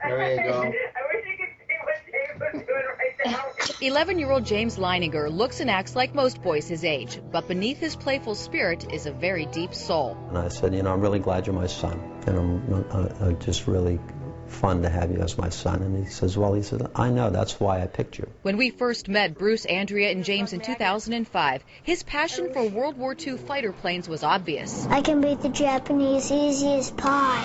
There you go. I wish you could see what James was doing right now. 11-year-old James Leininger looks and acts like most boys his age, but beneath his playful spirit is a very deep soul. And I said, you know, I'm really glad you're my son, and I'm just really fun to have you as my son. And he says, well, I know, that's why I picked you. When we first met Bruce, Andrea, and James in 2005, his passion for World War II fighter planes was obvious. I can beat the Japanese easy as pie.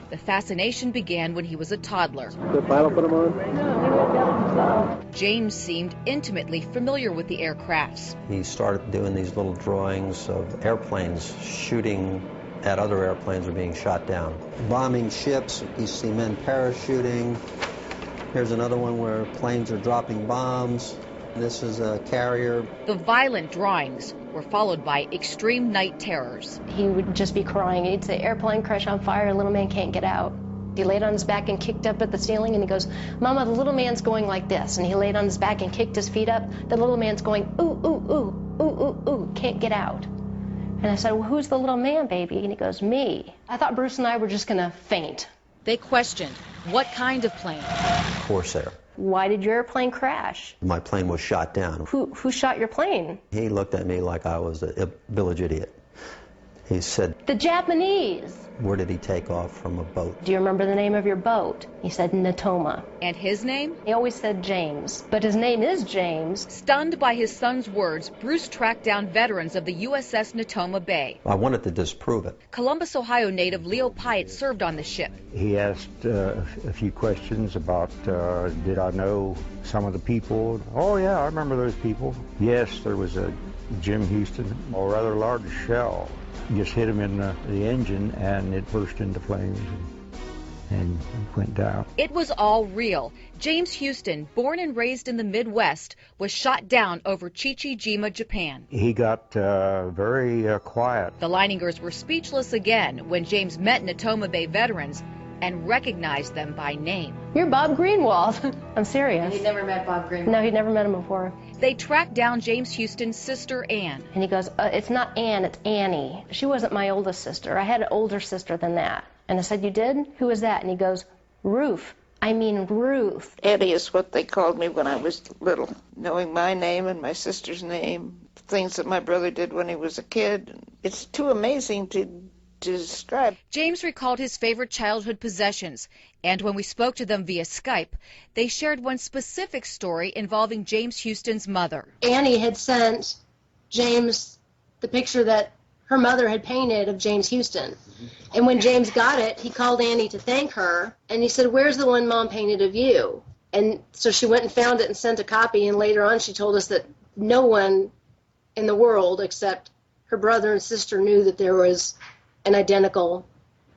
The fascination began when he was a toddler. The pilot put him on? James seemed intimately familiar with the aircrafts. He started doing these little drawings of airplanes shooting at other airplanes or being shot down. Bombing ships, you see men parachuting. Here's another one where planes are dropping bombs. This is a carrier. The violent drawings were followed by extreme night terrors. He would just be crying. He'd say, airplane crash on fire, little man can't get out. He laid on his back and kicked up at the ceiling, and he goes, Mama, the little man's going like this. And he laid on his back and kicked his feet up. The little man's going, ooh, ooh, ooh, ooh, ooh, ooh, can't get out. And I said, well, who's the little man, baby? And he goes, me. I thought Bruce and I were just going to faint. They questioned, what kind of plane? Corsair. Why did your airplane crash? My plane was shot down. Who shot your plane? He looked at me like I was a village idiot. He said, The Japanese. where did he take off from a boat? Do you remember the name of your boat? He said Natoma. And his name? He always said James, but his name is James. Stunned by his son's words, Bruce tracked down veterans of the USS Natoma Bay. I wanted to disprove it. Columbus, Ohio native Leo Pyatt served on the ship. He asked a few questions about, did I know some of the people? Oh, yeah, I remember those people. Yes, there was a Jim Houston, a rather large shell. Just hit him in the engine, and it burst into flames and went down. It was all real. James Houston, born and raised in the Midwest, was shot down over Chichijima, Japan. He got very quiet. The Leiningers were speechless again when James met Natoma Bay veterans and recognized them by name. You're Bob Greenwald. I'm serious. He'd never met Bob Greenwald? No, he'd never met him before. They tracked down James Houston's sister, Ann. And he goes, it's not Ann, it's Annie. She wasn't my oldest sister. I had an older sister than that. And I said, you did? Who was that? And he goes, Ruth. I mean Ruth. Eddie is what they called me when I was little. Knowing my name and my sister's name, things that my brother did when he was a kid. It's too amazing to describe. James recalled his favorite childhood possessions, and when we spoke to them via Skype, they shared one specific story involving James Houston's mother. Annie had sent James the picture that her mother had painted of James Houston. And when James got it, he called Annie to thank her, and he said, where's the one Mom painted of you? And so she went and found it and sent a copy, and later on she told us that no one in the world except her brother and sister knew that there was an identical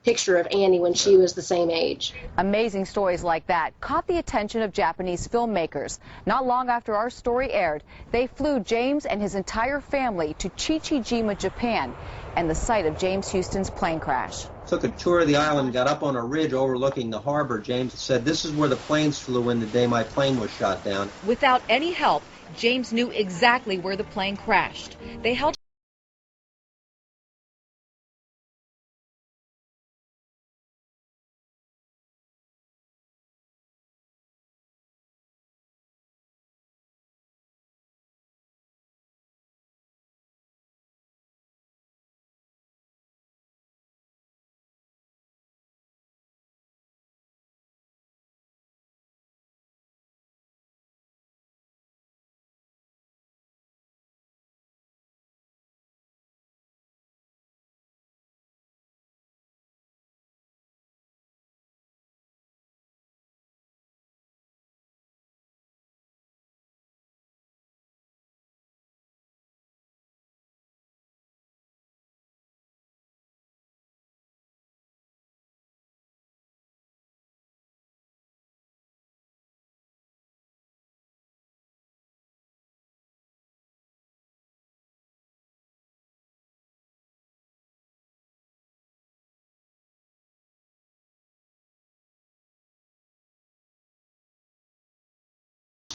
picture of Annie when she was the same age. Amazing stories like that caught the attention of Japanese filmmakers. Not long after our story aired, they flew James and his entire family to Chichijima, Japan, and the site of James Houston's plane crash. Took a tour of the island, got up on a ridge overlooking the harbor. James said, this is where the planes flew in the day my plane was shot down. Without any help, James knew exactly where the plane crashed. They held